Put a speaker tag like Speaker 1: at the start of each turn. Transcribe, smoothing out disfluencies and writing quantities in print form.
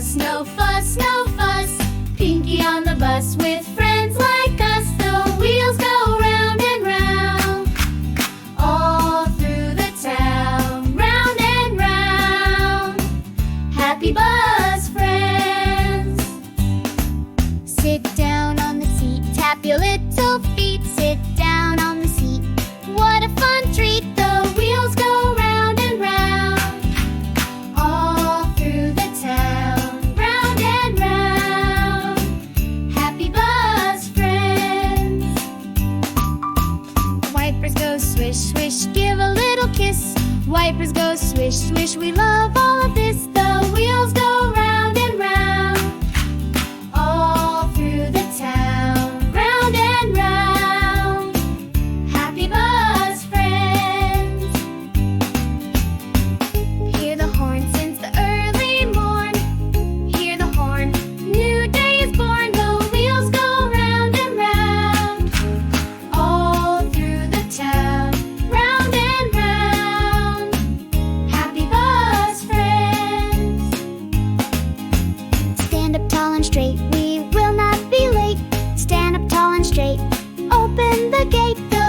Speaker 1: fuss, no fuss, no fuss. Pinky on the bus with friends like us. The wheels go round and round, all through the town, round and round. Happy bus friends. Sit down on the seat, tap your little feet. Sit down on the seat, what a fun treat. The wheels go round and round, all through the town, round and round. Happy bus friends. Wipers go swish, swish, give a little kiss. Wipers go swish, swish, we love all of this. The wheels go round and round, all through the town, round and round. Happy bus friends. Hear the horn since the early morn. Hear the horn, new day is born. The wheels go round and round, all through the town, round and round. Happy bus friends. Stand up tall and straight, we will not be late. Stand up tall and straight, open the gate. The